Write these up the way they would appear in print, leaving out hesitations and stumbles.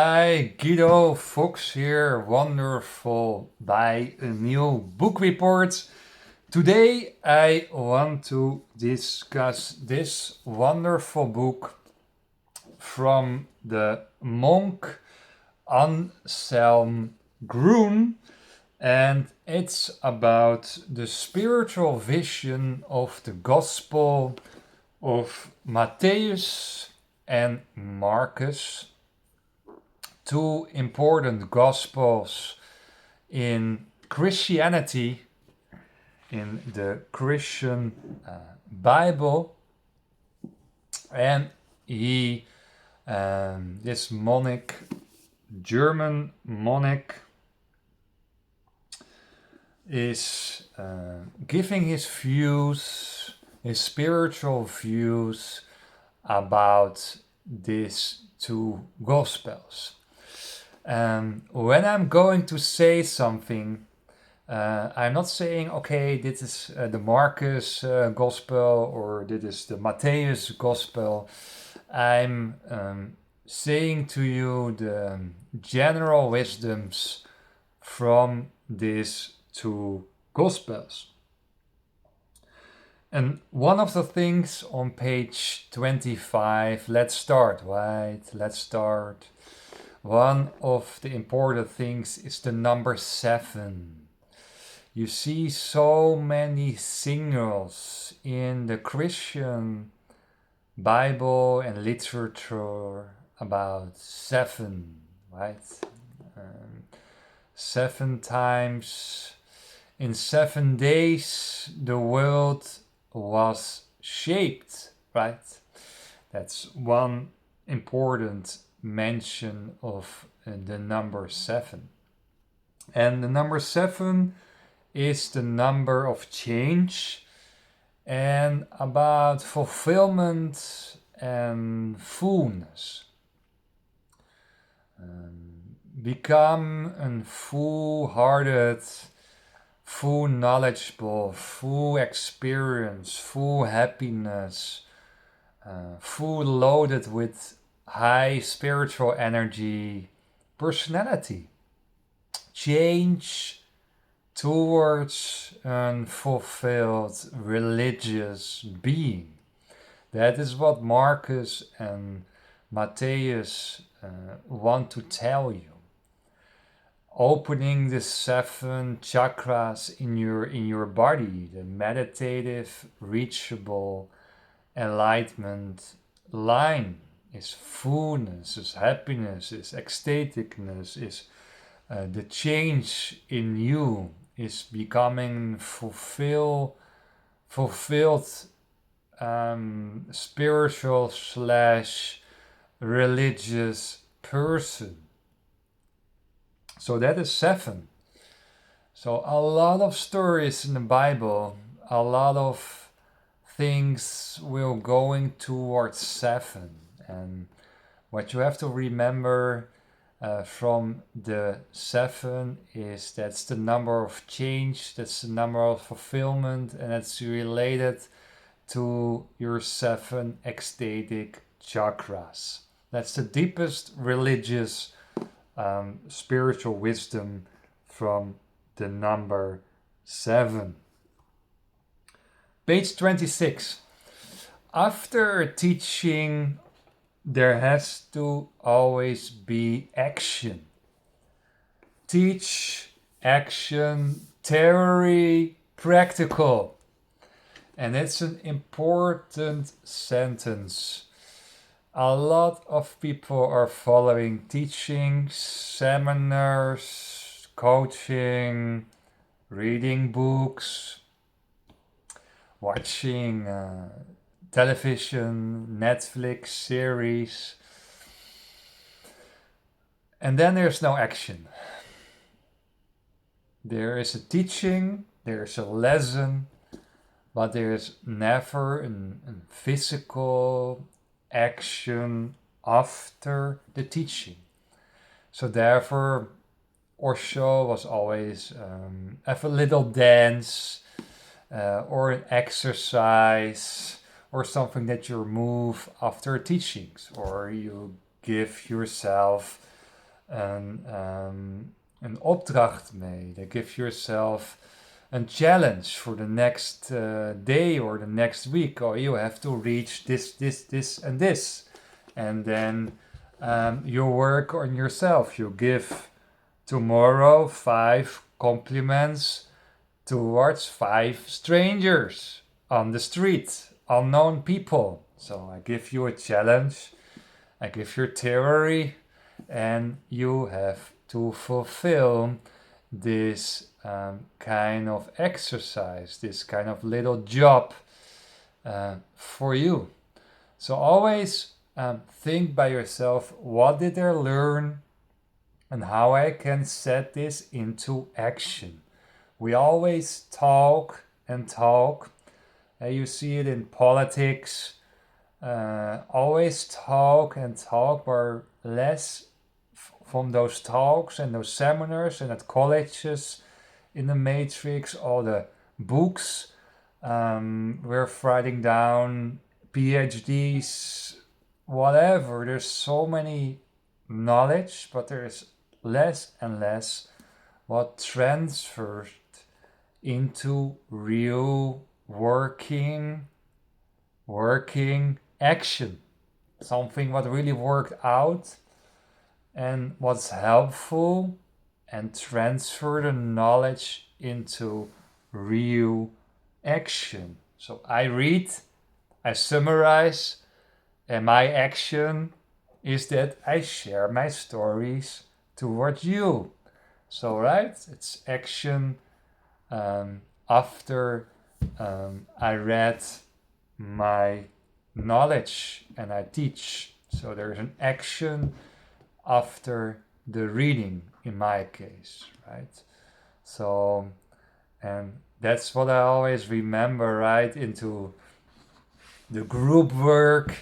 Hi, Guido Fox here. Wonderful by a new book report. Today I want to discuss this wonderful book from the monk Anselm Grun, and it's about the spiritual vision of the Gospel of Matthäus and Marcus, two important gospels in Christianity, in the Christian Bible. And this monk, German monk, is giving his views, his spiritual views about these two gospels. When I'm going to say something, I'm not saying, okay, this is the Marcus gospel or this is the Matthäus gospel. I'm saying to you the general wisdoms from these two gospels. And one of the things on page 25, let's start, right? Let's start. One of the important things is the number 7. You see so many signals in the Christian Bible and literature about 7, right? 7 times in 7 days the world was shaped, right? That's one important mention of the number 7. And the number 7 is the number of change and about fulfillment and fullness. Become a full-hearted, full knowledgeable, full experience, full happiness, full loaded with high spiritual energy personality. Change towards an fulfilled religious being. That is what Marcus and Matthäus want to tell you. Opening the 7 chakras in your body, the meditative, reachable enlightenment line is fullness, is happiness, is ecstaticness, is the change in you, is becoming fulfilled spiritual slash religious person. So that is 7. So a lot of stories in the Bible, a lot of things will going towards 7. And what you have to remember from the 7 is that's the number of change, that's the number of fulfillment, and it's related to your 7 ecstatic chakras. That's the deepest religious spiritual wisdom from the number 7. Page 26. After teaching, there has to always be action. Teach, action, theory, practical. And it's an important sentence. A lot of people are following teachings, seminars, coaching, reading books, watching television, Netflix series, and then there's no action. There is a teaching, there's a lesson, but there's never a physical action after the teaching. So therefore, Osho was always have a little dance or an exercise or something that you remove after teachings, or you give yourself een opdracht mee. They give yourself a challenge for the next day or the next week. Or you have to reach this, and this. And then you work on yourself. You give tomorrow 5 compliments towards 5 strangers on the street, unknown people. So I give you a challenge, I give you theory, and you have to fulfill this kind of exercise, this kind of little job for you. So always think by yourself, what did I learn and how I can set this into action. We always talk and talk. You see it in politics. Always talk and talk, but less from those talks and those seminars and at colleges in the Matrix, all the books. We're writing down PhDs, whatever. There's so many knowledge, but there's less and less what transferred into real working action. Something what really worked out and what's helpful and transfer the knowledge into real action. So I read, I summarize, and my action is that I share my stories towards you. So, right, it's action after I read my knowledge and I teach. So there's an action after the reading in my case, right? So, and that's what I always remember, right? Into the group work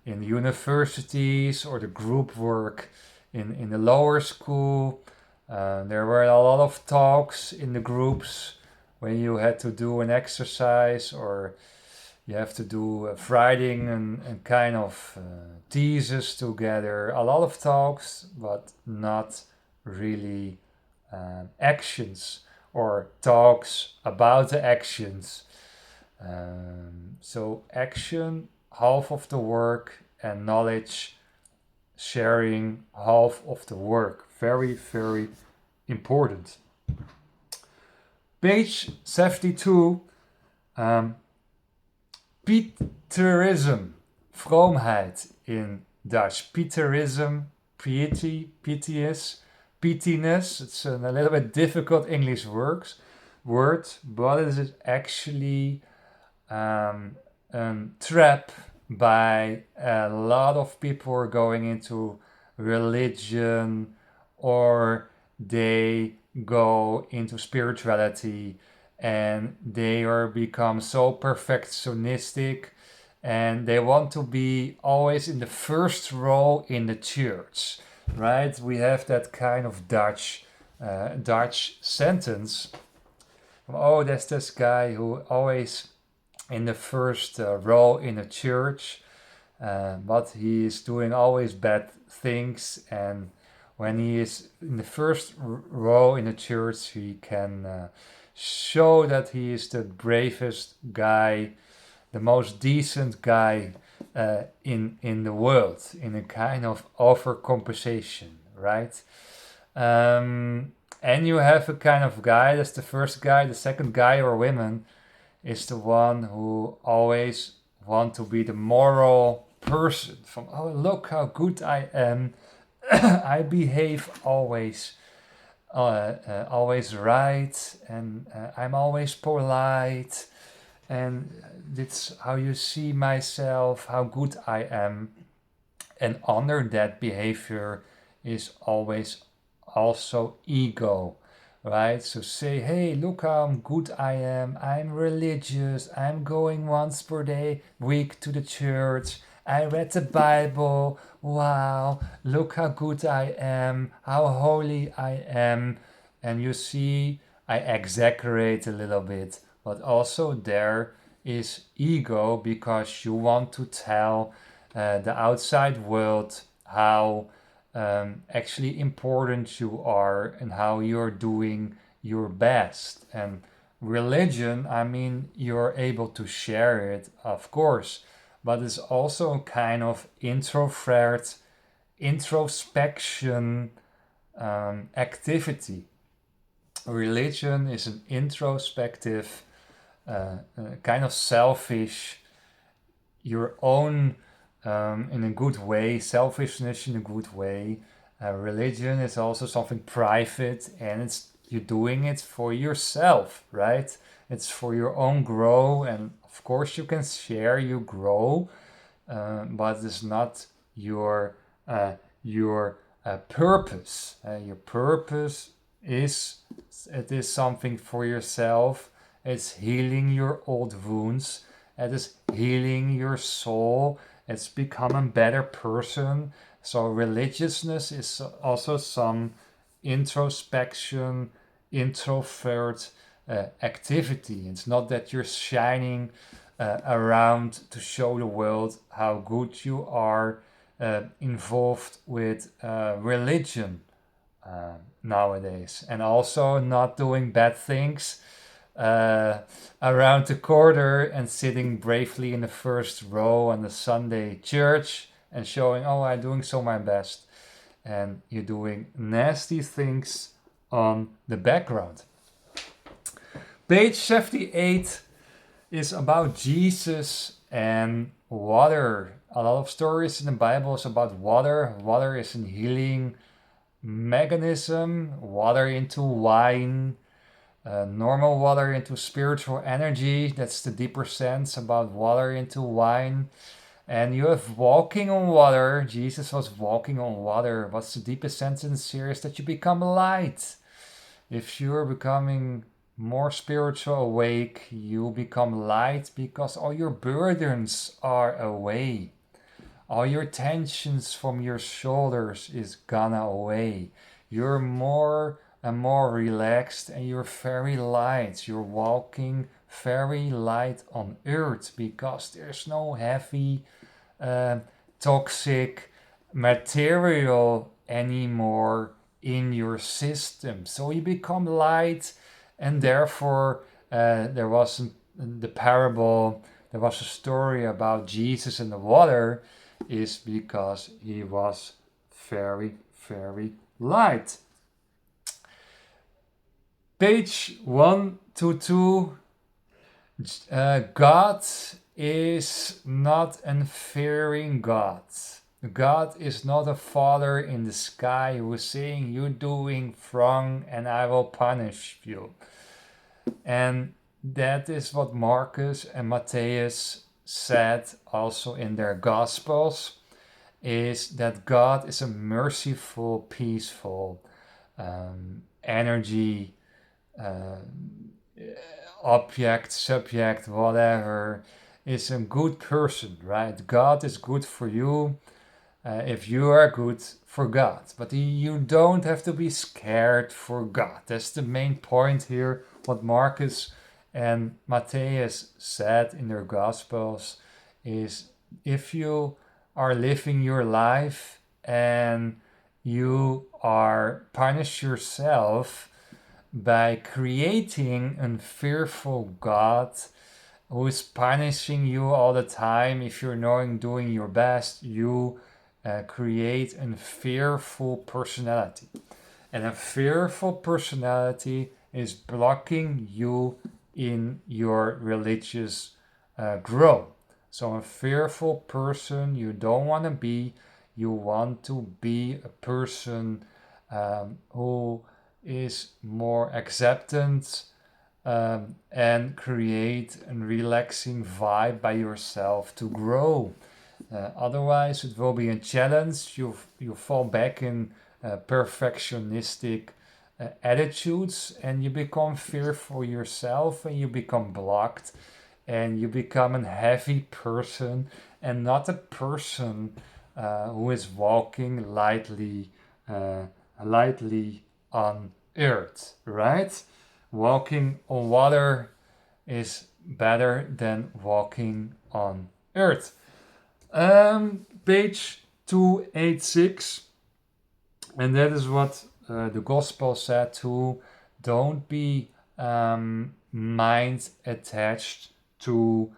in universities or the group work in the lower school. There were a lot of talks in the groups when you had to do an exercise or you have to do writing and kind of thesis together. A lot of talks, but not really actions or talks about the actions. So action, half of the work, and knowledge sharing, half of the work. Very, very important. Page 72. Pieterism, vroomheid in Dutch. Pieterism, piety, piteous, pityness. It's a little bit difficult English word, but it is actually a trap by a lot of people going into religion or they go into spirituality and they are become so perfectionistic and they want to be always in the first row in the church, right? We have that kind of Dutch sentence. Oh, there's this guy who always in the first row in a church, but he is doing always bad things. And when he is in the first row in a church, he can show that he is the bravest guy, the most decent guy in the world, in a kind of overcompensation, right? And you have a kind of guy, that's the first guy. The second guy or woman is the one who always want to be the moral person. From, oh, look how good I am. I behave always right, and I'm always polite, and it's how you see myself, how good I am. And under that behavior is always also ego, right? So say, hey, look how good I am. I'm religious. I'm going once per week to the church. I read the Bible. Wow, look how good I am, how holy I am. And you see, I exaggerate a little bit, but also there is ego because you want to tell the outside world how actually important you are and how you're doing your best. And religion, I mean, you're able to share it, of course, but it's also a kind of introspection activity. Religion is an introspective, kind of selfish, your own, in a good way, selfishness in a good way. Religion is also something private, and it's you're doing it for yourself, right? It's for your own grow, and of course you can share your grow, but it's not your purpose. Your purpose is it is something for yourself. It's healing your old wounds. It is healing your soul. It's become a better person. So religiousness is also some introspection, introvert activity. It's not that you're shining around to show the world how good you are involved with religion nowadays, and also not doing bad things around the corner and sitting bravely in the first row on the Sunday church and showing, oh, I'm doing so my best, and you're doing nasty things on the background. Page 78 is about Jesus and water. A lot of stories in the Bible is about water. Water is a healing mechanism. Water into wine, normal water into spiritual energy. That's the deeper sense about water into wine. And you have walking on water. Jesus was walking on water. What's the deepest sentence here is that you become light. If you're becoming more spiritual awake, you become light because all your burdens are away. All your tensions from your shoulders is gone away. You're more and more relaxed and you're very light. You're walking very light on earth because there's no heavy, toxic material anymore in your system. So you become light, and therefore there was the parable, there was a story about Jesus in the water, is because he was very, very light. Page 122. God is not an fearing God. God is not a father in the sky who is saying you're doing wrong and I will punish you. And that is what Marcus and Matthias said also in their Gospels, is that God is a merciful, peaceful energy, object, subject, whatever, is a good person, right? God is good for you if you are good for God. But you don't have to be scared for God. That's the main point here, what Marcus and Matthias said in their Gospels, is if you are living your life and you are punish yourself by creating a fearful God who is punishing you all the time, if you're not doing your best, you create a fearful personality. And a fearful personality is blocking you in your religious growth. So a fearful person you don't want to be. You want to be a person who is more acceptant and create a relaxing vibe by yourself to grow. Otherwise, it will be a challenge. You fall back in perfectionistic attitudes, and you become fearful yourself, and you become blocked, and you become a heavy person, and not a person who is walking lightly on earth, right? Walking on water is better than walking on earth. Page 286. And that is what the gospel said too. Don't be mind attached to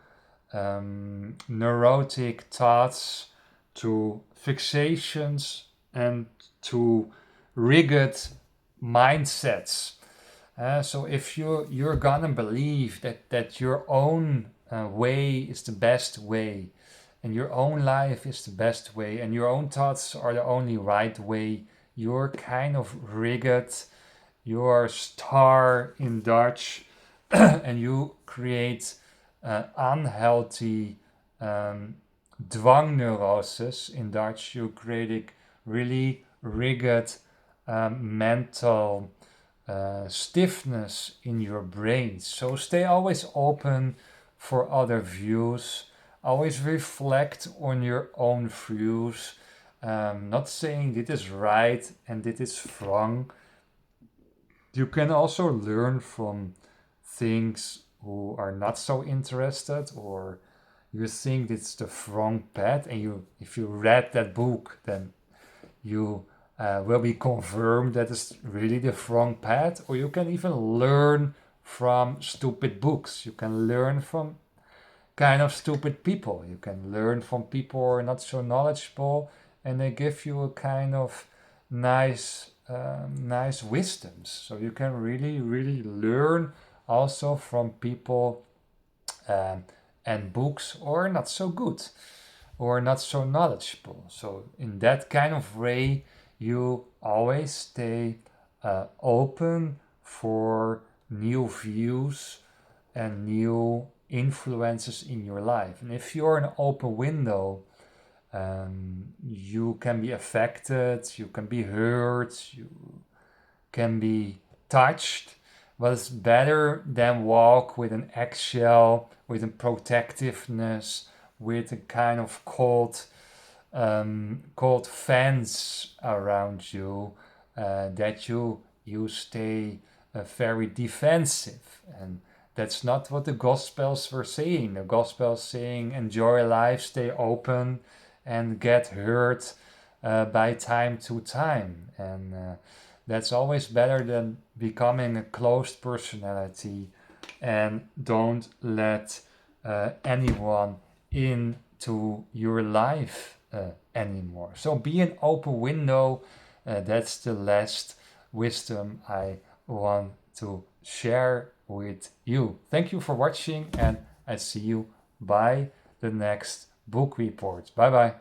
neurotic thoughts, to fixations, and to rigid mindsets. So if you're gonna believe that your own way is the best way, and your own life is the best way, and your own thoughts are the only right way, you're kind of rigid. You're star in Dutch, and you create unhealthy dwangneuroses in Dutch. You create really rigid mental stiffness in your brain. So stay always open for other views. Always reflect on your own views. Not saying this is right and this is wrong. You can also learn from things who are not so interested, or you think it's the wrong path, and you if you read that book, then you will be confirmed that it's really the wrong path. Or you can even learn from stupid books. You can learn from kind of stupid people. You can learn from people who are not so knowledgeable, and they give you a kind of nice wisdoms. So you can really learn also from people um, and books or not so good or not so knowledgeable. So in that kind of way, you always stay open for new views and new influences in your life. And if you're an open window, you can be affected, you can be hurt, you can be touched, but it's better than walk with an eggshell, with a protectiveness, with a kind of cold fence around you, that you stay very defensive. And that's not what the Gospels were saying. The Gospels saying enjoy life, stay open, and get hurt by time to time. And that's always better than becoming a closed personality and don't let anyone into your life anymore. So be an open window. That's the last wisdom I want to share with you. Thank you for watching, and I see you by the next book report. Bye bye.